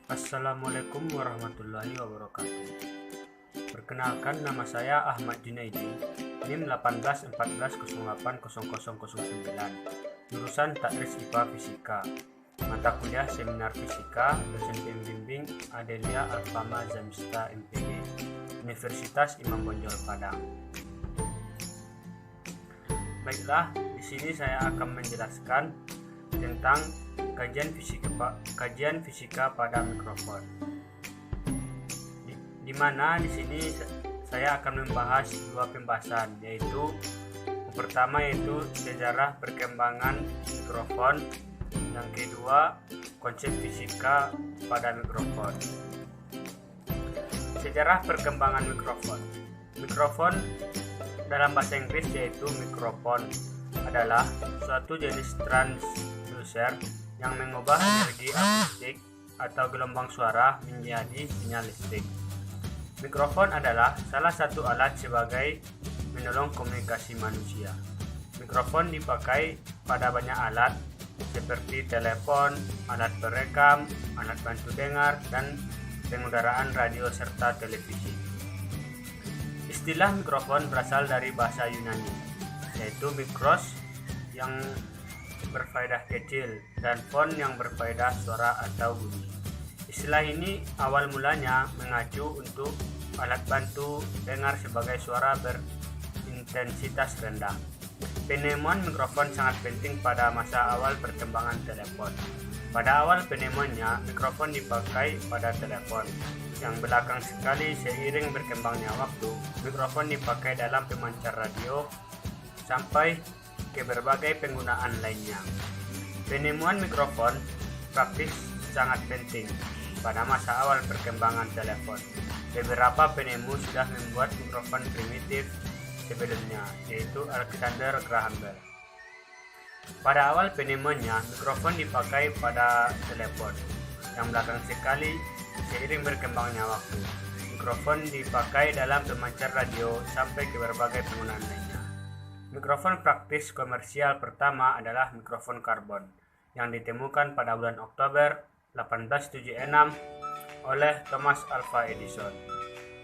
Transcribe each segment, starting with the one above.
Assalamualaikum warahmatullahi wabarakatuh. Perkenalkan, nama saya Ahmad Junaidi, NIM 1814080009, jurusan Tadris IPA Fisika, mata kuliah Seminar Fisika, dosen pembimbing Adelia Alfama Zamista MPG, Universitas Imam Bonjol Padang. Baiklah, di sini saya akan menjelaskan tentang kajian fisika pada mikrofon. Di mana di sini saya akan membahas dua pembahasan, yaitu yang pertama yaitu sejarah perkembangan mikrofon, yang kedua konsep fisika pada mikrofon. Sejarah perkembangan mikrofon. Mikrofon dalam bahasa Inggris yaitu mikrofon adalah suatu jenis transducer yang mengubah energi akustik atau gelombang suara menjadi sinyal listrik. Mikrofon adalah salah satu alat sebagai menolong komunikasi manusia. Mikrofon dipakai pada banyak alat seperti telepon, alat perekam, alat bantu dengar, dan pengudaraan radio serta televisi. Istilah mikrofon berasal dari bahasa Yunani, yaitu mikros yang berfaedah kecil dan fon yang berfaedah suara atau bunyi. Istilah ini awal mulanya mengacu untuk alat bantu dengar sebagai suara berintensitas rendah. Penemuan mikrofon sangat penting pada masa awal perkembangan telepon. Pada awal penemuannya, mikrofon dipakai pada telepon. Yang belakang sekali, seiring berkembangnya waktu, mikrofon dipakai dalam pemancar radio sampai ke berbagai penggunaan lainnya. Penemuan mikrofon praktis sangat penting pada masa awal perkembangan telepon. Beberapa penemu sudah membuat mikrofon primitif sebelumnya, yaitu Alexander Graham Bell. Pada awal penemuannya, mikrofon dipakai pada telepon. Yang belakang sekali, seiring berkembangnya waktu, mikrofon dipakai dalam pemancar radio sampai ke berbagai penggunaan lainnya. Mikrofon praktis komersial pertama adalah mikrofon karbon yang ditemukan pada bulan Oktober 1876 oleh Thomas Alva Edison.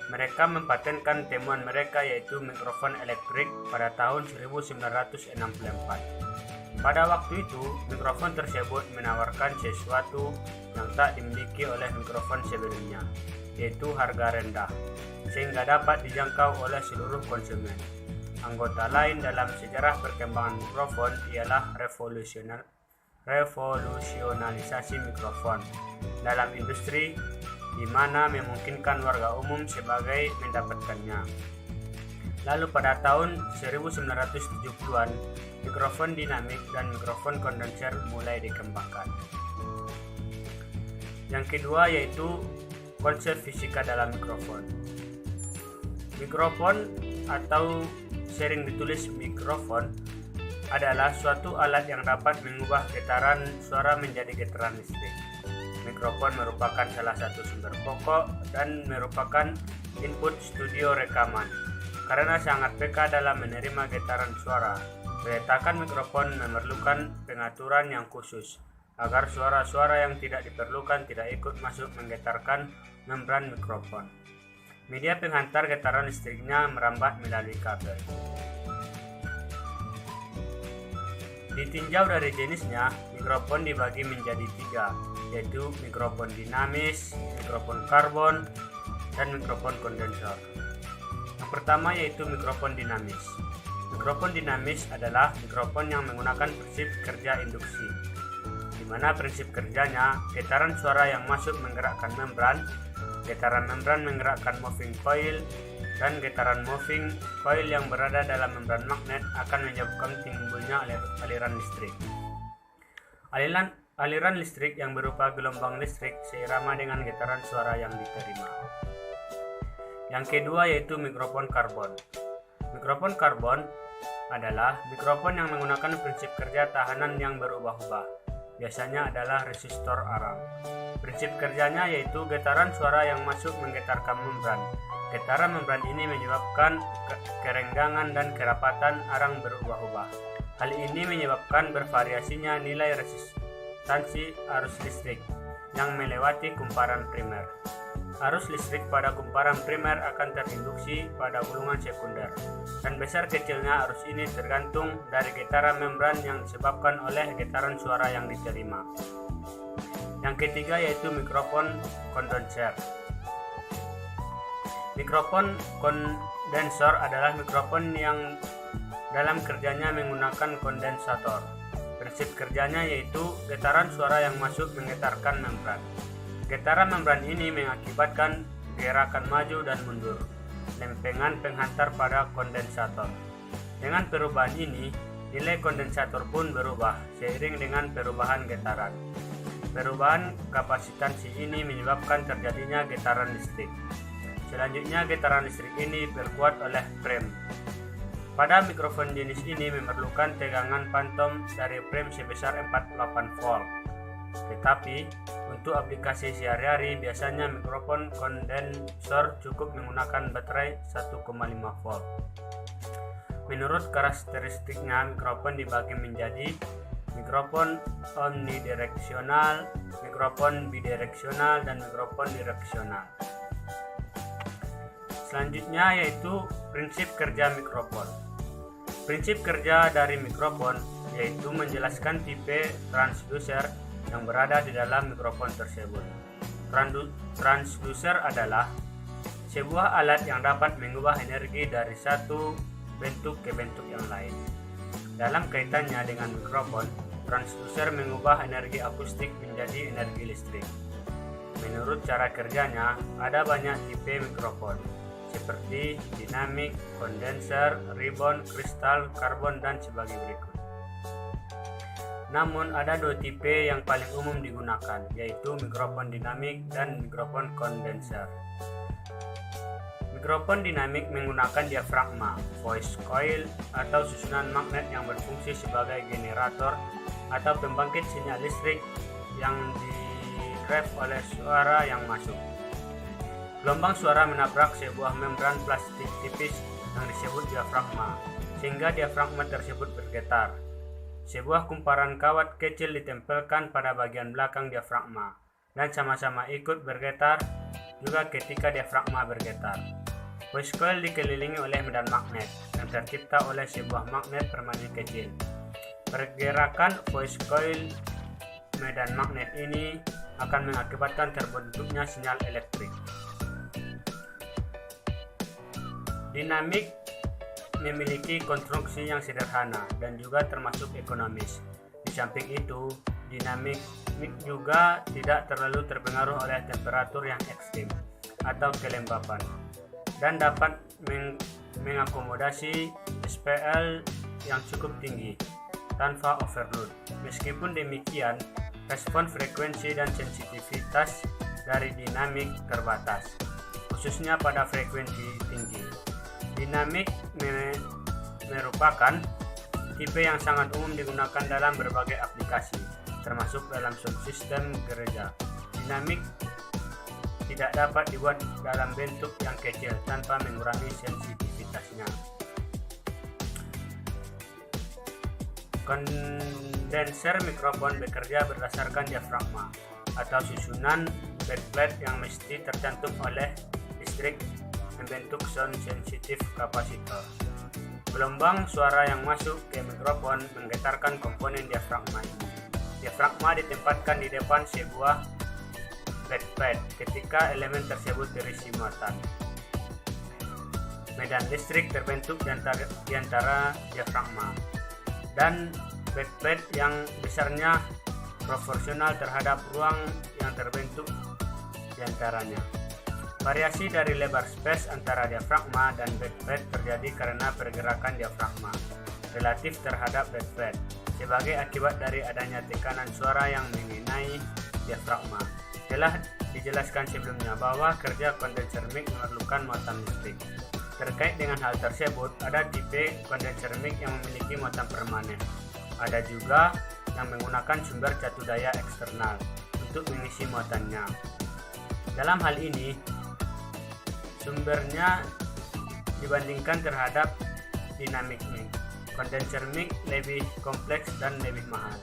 Mereka mempatenkan temuan mereka, yaitu mikrofon elektrik, pada tahun 1964. Pada waktu itu, mikrofon tersebut menawarkan sesuatu yang tak dimiliki oleh mikrofon sebelumnya, yaitu harga rendah, sehingga dapat dijangkau oleh seluruh konsumen. Anggota lain dalam sejarah perkembangan mikrofon ialah revolusionalisasi mikrofon dalam industri, di mana memungkinkan warga umum sebagai mendapatkannya. Lalu pada tahun 1970-an, mikrofon dinamik dan mikrofon kondenser mulai dikembangkan. Yang kedua yaitu konsep fisika dalam mikrofon. Mikrofon atau sering ditulis mikrofon adalah suatu alat yang dapat mengubah getaran suara menjadi getaran listrik. Mikrofon merupakan salah satu sumber pokok dan merupakan input studio rekaman. Karena sangat peka dalam menerima getaran suara, peletakan mikrofon memerlukan pengaturan yang khusus agar suara-suara yang tidak diperlukan tidak ikut masuk menggetarkan membran mikrofon. Media penghantar getaran listriknya merambat melalui kabel. Ditinjau dari jenisnya, mikrofon dibagi menjadi tiga, yaitu mikrofon dinamis, mikrofon karbon, dan mikrofon kondensor. Yang pertama yaitu mikrofon dinamis. Mikrofon dinamis adalah mikrofon yang menggunakan prinsip kerja induksi, di mana prinsip kerjanya getaran suara yang masuk menggerakkan membran, getaran membran menggerakkan moving coil, dan getaran moving coil yang berada dalam membran magnet akan menyebabkan timbulnya aliran listrik. Aliran listrik yang berupa gelombang listrik seirama dengan getaran suara yang diterima. Yang kedua yaitu mikrofon karbon. Mikrofon karbon adalah mikrofon yang menggunakan prinsip kerja tahanan yang berubah-ubah. Biasanya adalah resistor arang. Prinsip kerjanya yaitu getaran suara yang masuk menggetarkan membran. Getaran membran ini menyebabkan kerenggangan dan kerapatan arang berubah-ubah. Hal ini menyebabkan bervariasinya nilai resistansi arus listrik. yang melewati kumparan primer. Arus listrik pada kumparan primer akan terinduksi pada gulungan sekunder, dan besar kecilnya arus ini tergantung dari getaran membran yang disebabkan oleh getaran suara yang diterima. Yang ketiga yaitu mikrofon kondenser. Mikrofon kondensor adalah mikrofon yang dalam kerjanya menggunakan kondensator. Prinsip kerjanya yaitu getaran suara yang masuk menggetarkan membran. Getaran membran ini mengakibatkan gerakan maju dan mundur, lempengan penghantar pada kondensator. Dengan perubahan ini, nilai kondensator pun berubah seiring dengan perubahan getaran. Perubahan kapasitansi ini menyebabkan terjadinya getaran listrik. Selanjutnya, getaran listrik ini berbuat oleh frame. Pada mikrofon jenis ini memerlukan tegangan pantom dari frame sebesar 48 volt. Tetapi, untuk aplikasi sehari-hari biasanya mikrofon kondensor cukup menggunakan baterai 1,5 volt. Menurut karakteristiknya, mikrofon dibagi menjadi mikrofon omnidireksional, mikrofon bidireksional, dan mikrofon direksional. Selanjutnya yaitu prinsip kerja mikrofon. Prinsip kerja dari mikrofon yaitu menjelaskan tipe transducer yang berada di dalam mikrofon tersebut. Transducer adalah sebuah alat yang dapat mengubah energi dari satu bentuk ke bentuk yang lain. Dalam kaitannya dengan mikrofon, transducer mengubah energi akustik menjadi energi listrik. Menurut cara kerjanya, ada banyak tipe mikrofon, seperti dinamik, kondenser, ribbon, kristal, karbon, dan sebagai berikut. Namun ada dua tipe yang paling umum digunakan, yaitu mikrofon dinamik dan mikrofon kondenser. Mikrofon dinamik menggunakan diafragma, voice coil, atau susunan magnet yang berfungsi sebagai generator atau pembangkit sinyal listrik yang di-drive oleh suara yang masuk. Gelombang suara menabrak sebuah membran plastik tipis yang disebut diafragma, sehingga diafragma tersebut bergetar. Sebuah kumparan kawat kecil ditempelkan pada bagian belakang diafragma dan sama-sama ikut bergetar juga ketika diafragma bergetar. Voice coil dikelilingi oleh medan magnet yang tercipta oleh sebuah magnet permanen kecil. Pergerakan voice coil medan magnet ini akan mengakibatkan terbentuknya sinyal elektrik. Dinamik memiliki konstruksi yang sederhana dan juga termasuk ekonomis. Di samping itu, dinamik juga tidak terlalu terpengaruh oleh temperatur yang ekstrim atau kelembapan dan dapat mengakomodasi SPL yang cukup tinggi tanpa overload. Meskipun demikian, respon frekuensi dan sensitivitas dari dinamik terbatas, khususnya pada frekuensi tinggi. Dinamik merupakan tipe yang sangat umum digunakan dalam berbagai aplikasi, termasuk dalam sound system gereja. Dinamik tidak dapat dibuat dalam bentuk yang kecil tanpa mengurangi sensitivitasnya. Kondenser mikrofon bekerja berdasarkan diafragma atau susunan backplate yang mesti tercantum oleh listrik membentuk sound sensitive capacitor. Gelombang suara yang masuk ke mikrofon menggetarkan komponen diafragma ini. Diafragma ditempatkan di depan sebuah backplate ketika elemen tersebut berisi muatan. Medan listrik terbentuk di antara diafragma dan backplate yang besarnya proporsional terhadap ruang yang terbentuk di antaranya. Variasi dari lebar space antara diafragma dan backplate terjadi karena pergerakan diafragma relatif terhadap backplate sebagai akibat dari adanya tekanan suara yang mengenai diafragma. Telah dijelaskan sebelumnya bahwa kerja kondenser mic memerlukan muatan listrik. Terkait dengan hal tersebut, ada tipe kondenser mic yang memiliki muatan permanen. Ada juga yang menggunakan sumber catu daya eksternal untuk mengisi muatannya. Dalam hal ini, sumbernya dibandingkan terhadap dinamik mic. Kondenser mic lebih kompleks dan lebih mahal.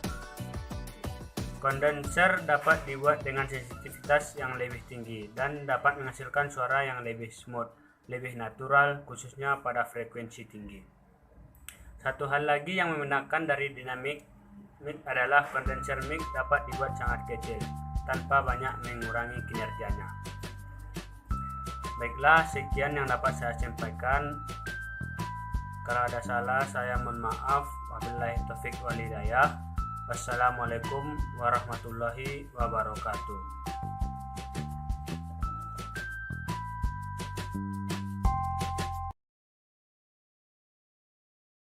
Kondenser dapat dibuat dengan sensitivitas yang lebih tinggi dan dapat menghasilkan suara yang lebih smooth, lebih natural, khususnya pada frekuensi tinggi. Satu hal lagi yang membedakan dari dinamik mic adalah kondenser mic dapat dibuat sangat kecil tanpa banyak mengurangi kinerjanya. Baiklah, sekian yang dapat saya sampaikan. Kalau ada salah, saya mohon maaf. Wabillahi taufik wal hidayah. Wassalamualaikum warahmatullahi wabarakatuh.